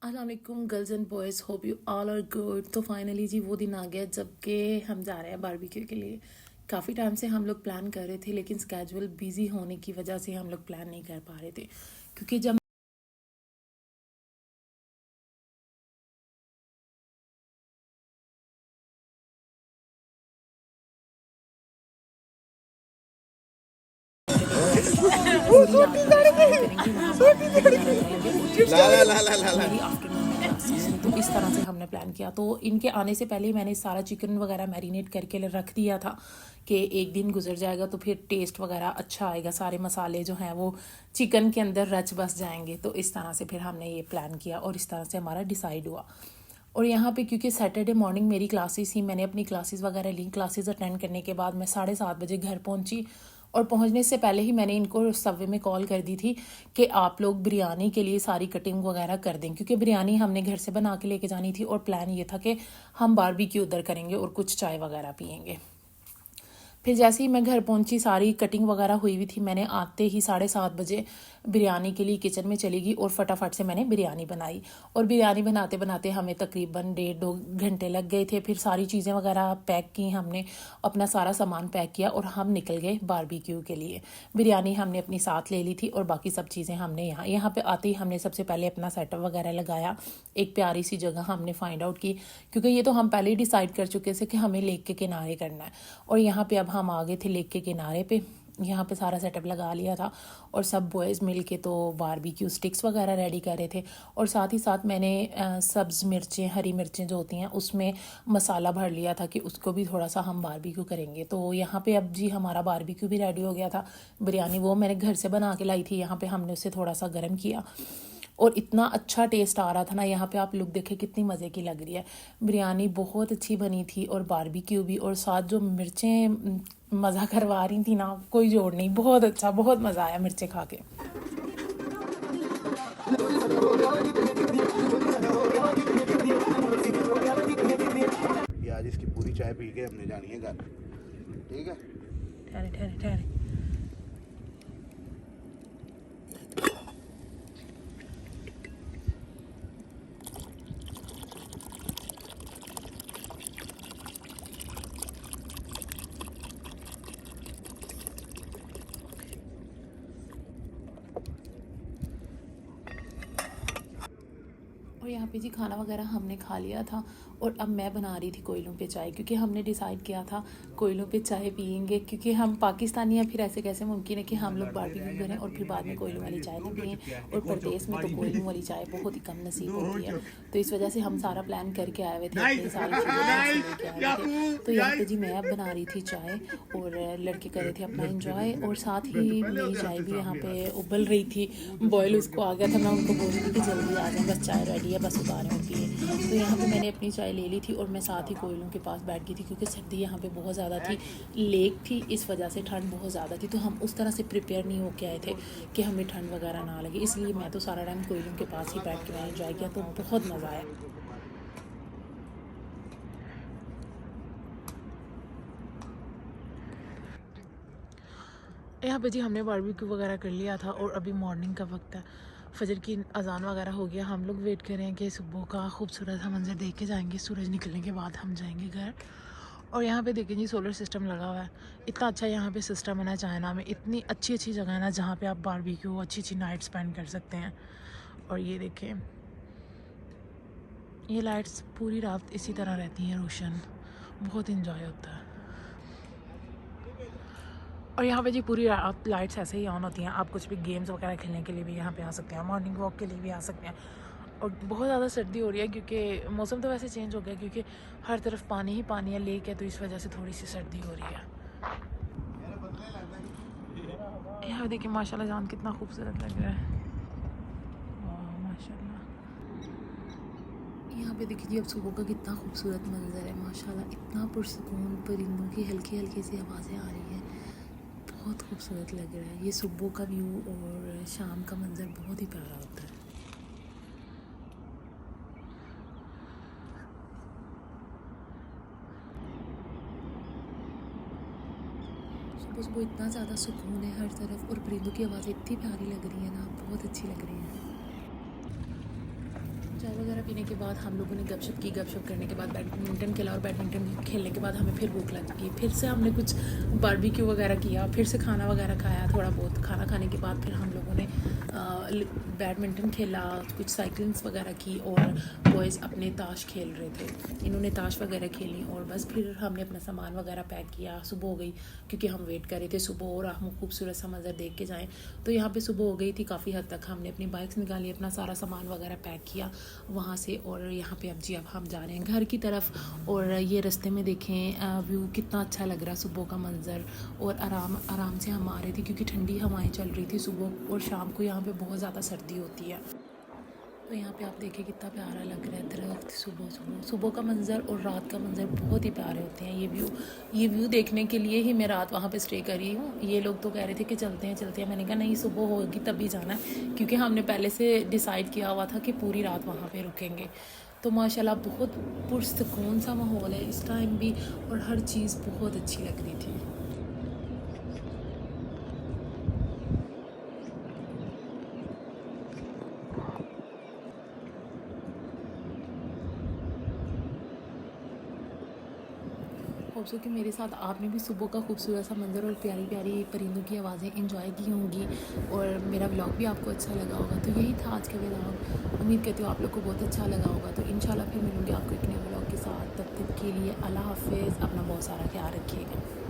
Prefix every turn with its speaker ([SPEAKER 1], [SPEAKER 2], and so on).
[SPEAKER 1] अस्सलाम girls and boys, hope you all are good. तो finally जी वो दिन आ गया जब कि हम जा रहे हैं बारबेक्यू के लिए। काफ़ी टाइम से हम लोग प्लान कर रहे थे, लेकिन स्केजुअल बिजी होने की वजह से हम लोग प्लान नहीं कर पा रहे थे, क्योंकि जब पूरी रात का एंजॉय करेंगे, वहाँ बारबेक्यू वगैरह करेंगे और मेरी आफ्टरनून में क्लासेस हैं। तो इस तरह से हमने प्लान किया। तो इनके आने से पहले ही मैंने सारा चिकन वगैरह मैरिनेट करके रख दिया था कि एक दिन गुजर जाएगा तो फिर टेस्ट वगैरह अच्छा आएगा, सारे मसाले जो हैं वो चिकन के अंदर रच बस जाएंगे। तो इस तरह से फिर हमने ये प्लान किया और इस तरह से हमारा डिसाइड हुआ। और यहाँ पे क्योंकि सैटरडे मॉर्निंग मेरी क्लासेस ही, मैंने अपनी क्लासेस वगैरह ली। क्लासेस अटेंड करने के बाद मैं 7:30 बजे घर पहुँची और पहुँचने से पहले ही मैंने इनको सबवे में कॉल कर दी थी कि आप लोग बिरयानी के लिए सारी कटिंग वगैरह कर दें, क्योंकि बिरयानी हमने घर से बना के लेके जानी थी और प्लान ये था कि हम बारबेक्यू उधर करेंगे और कुछ चाय वगैरह पियेंगे। फिर जैसे ही मैं घर पहुंची, सारी कटिंग वगैरह हुई हुई थी। मैंने आते ही 7:30 बजे बिरयानी के लिए किचन में चली गई और फटाफट से मैंने बिरयानी बनाई। और बिरयानी बनाते बनाते हमें तकरीबन 1.5-2 घंटे लग गए थे। फिर सारी चीज़ें वगैरह पैक की, हमने अपना सारा सामान पैक किया और हम निकल गए बारबेक्यू के लिए। बिरयानी हमने अपनी साथ ले ली थी और बाकी सब चीज़ें हमने यहाँ पे आते ही हमने सबसे पहले अपना सेटअप वगैरह लगाया। एक प्यारी सी जगह हमने फाइंड आउट की, क्योंकि ये तो हम पहले ही डिसाइड कर चुके थे कि हमें लेक के किनारे करना है। और यहाँ पे अब हम आ गए थे लेक के किनारे पे। यहाँ पे सारा सेटअप लगा लिया था और सब बॉयज़ मिल के तो बारबेक्यू स्टिक्स वगैरह रेडी कर रहे थे। और साथ ही साथ मैंने सब्ज़ मिर्चें, हरी मिर्चें जो होती हैं, उसमें मसाला भर लिया था कि उसको भी थोड़ा सा हम बारबेक्यू करेंगे। तो यहाँ पे अब जी हमारा बारबेक्यू भी रेडी हो गया था। बिरयानी वो मैंने घर से बना के लाई थी, यहाँ पे हमने उसे थोड़ा सा गर्म किया और इतना अच्छा टेस्ट आ रहा था ना। यहाँ पे आप लुक देखें कितनी मज़े की लग रही है। बिरयानी बहुत अच्छी बनी थी और बारबेक्यू भी, और साथ जो मिर्चें मज़ा करवा रही थी ना, कोई जोड़ नहीं। बहुत अच्छा, बहुत मज़ा आया मिर्चें खा के।
[SPEAKER 2] ये आज इसकी पूरी चाय पी के हमने जानी है घर। ठीक है,
[SPEAKER 1] ठहरे ठहरे ठहरे। और यहाँ पे जी खाना वगैरह हमने खा लिया था और अब मैं बना रही थी कोयलों पे चाय, क्योंकि हमने डिसाइड किया था कोयलों पे चाय पियेंगे, क्योंकि हम पाकिस्तानी हैं। फिर ऐसे कैसे मुमकिन है कि हम लोग बारबेक्यू करें और फिर बाद में कोयलों वाली चाय ना पिएँ। और परदेस में तो कोयलों वाली चाय बहुत ही कम नसीब होती है। तो इस वजह से हम सारा प्लान करके आए हुए थे, अपनी सारी चीज़ें लेके आए हुए थे। तो यहाँ पे जी मैं अब बना रही थी चाय और लड़के कर रहे थे अपना इंजॉय, और साथ ही मेरी चाय भी यहाँ पे उबल रही थी। बॉयल उसको आ गया था, मैं उनको बोल रही थी कि जल्दी आ जाए, बस चाय रेडी है, बस उतारें और पिए। तो यहाँ पे मैंने अपनी चाय ले ली थी और मैं साथ ही कोयलों के पास बैठ गई थी, क्योंकि सर्दी यहाँ पे बहुत ज़्यादा थी, लेक थी, इस वजह से ठंड बहुत ज़्यादा थी। तो हम उस तरह से प्रिपेयर नहीं होके आए थे कि हमें ठंड वगैरह ना लगे, इसलिए मैं तो सारा टाइम कोयलों के पास ही बैठ के मैंने इंजॉय किया। तो बहुत मज़ा आया। यहाँ पे जी हमने बारबेक्यू वगैरह कर लिया था और अभी मॉर्निंग का वक्त है, फजर की अजान वगैरह हो गया। हम लोग वेट कर रहे हैं कि सुबह का खूबसूरत सा मंजर देख के जाएंगे। सूरज निकलने के बाद हम जाएंगे घर। और यहाँ पे देखें जी सोलर सिस्टम लगा हुआ है। इतना अच्छा यहाँ पे सिस्टम है ना चाइना में, इतनी अच्छी अच्छी जगह है ना जहाँ पे आप बारबेक्यू अच्छी अच्छी नाइट स्पेंड कर सकते हैं। और ये देखें, ये लाइट्स पूरी रात इसी तरह रहती हैं रोशन, बहुत इंजॉय होता है। और यहाँ पे जी पूरी रात लाइट्स ऐसे ही ऑन होती हैं। आप कुछ भी गेम्स वगैरह खेलने के लिए भी यहाँ पे आ सकते हैं, मॉर्निंग वॉक के लिए भी आ सकते हैं। और बहुत ज़्यादा सर्दी हो रही है, क्योंकि मौसम तो वैसे चेंज हो गया, क्योंकि हर तरफ पानी ही पानी है, लेक है, तो इस वजह से थोड़ी सी सर्दी हो रही है। यहाँ देखिए माशाल्लाह जान कितना खूबसूरत लग रहा है, माशाल्लाह। यहाँ पे देखिए अब सुबह का कितना खूबसूरत मंजर है, माशाल्लाह। इतना पुरसकून, परिंदों की हल्की हल्की सी आवाज़ें आ रही है, बहुत खूबसूरत लग रहा है। ये सुबह का व्यू और शाम का मंजर बहुत ही प्यारा होता है। सुबह सुबह इतना ज़्यादा सुकून है हर तरफ, और परिंदों की आवाज़ें इतनी प्यारी लग रही है ना, बहुत अच्छी लग रही है। चाय वगैरह पीने के बाद हम लोगों ने गपशप की। गपशप करने के बाद बैडमिंटन खेला और बैडमिंटन खेलने के बाद हमें फिर भूख लग गई। फिर से हमने कुछ बारबेक्यू वगैरह किया, फिर से खाना वगैरह खाया। थोड़ा बहुत खाना खाने के बाद फिर हम लोगों ने बैडमिंटन खेला, कुछ साइकिलिंग्स वगैरह की और बॉयज़ अपने ताश खेल रहे थे। इन्होंने ताश वगैरह खेली और बस फिर हमने अपना सामान वगैरह पैक किया। सुबह हो गई क्योंकि हम वेट कर रहे थे सुबह और हम खूबसूरत सा मंज़र देख के जाएं। तो यहाँ पे सुबह हो गई थी काफ़ी हद तक। हमने अपनी बाइक्स निकाली, अपना सारा सामान वगैरह पैक किया वहाँ से और यहाँ पे अब हम जा रहे हैं घर की तरफ। और ये रास्ते में देखें व्यू कितना अच्छा लग रहा है, सुबह का मंज़र। और आराम से हम आ रहे थे क्योंकि ठंडी हवाएं चल रही थी सुबह और शाम को यहाँ पे बहुत ज़्यादा सर्दी होती है। तो यहाँ पे आप देखें कितना प्यारा लग रहा है दरख्त, सुबह का मंज़र और रात का मंज़र बहुत ही प्यारे होते हैं। ये व्यू देखने के लिए ही मैं रात वहाँ पे स्टे करी हूँ। ये लोग तो कह रहे थे कि चलते हैं। मैंने कहा नहीं, सुबह होगी तभी जाना है क्योंकि हमने पहले से डिसाइड किया हुआ था कि पूरी रात वहाँ पे रुकेंगे। तो माशाल्लाह बहुत पुरसुकून सा माहौल है इस टाइम भी और हर चीज़ बहुत अच्छी लग रही थी। होप सो कि मेरे साथ आपने भी सुबह का खूबसूरत सा मंज़र और प्यारी प्यारी परिंदों की आवाज़ें एंजॉय की होंगी और मेरा व्लॉग भी आपको अच्छा लगा होगा। तो यही था आज का व्लॉग। उम्मीद करती हूँ आप लोग को बहुत अच्छा लगा होगा। तो इंशाल्लाह फिर मिलूँगी आपको एक नए व्लॉग के साथ। तब तक के लिए अल्लाह हाफ़िज़। अपना बहुत सारा ख्याल रखिएगा।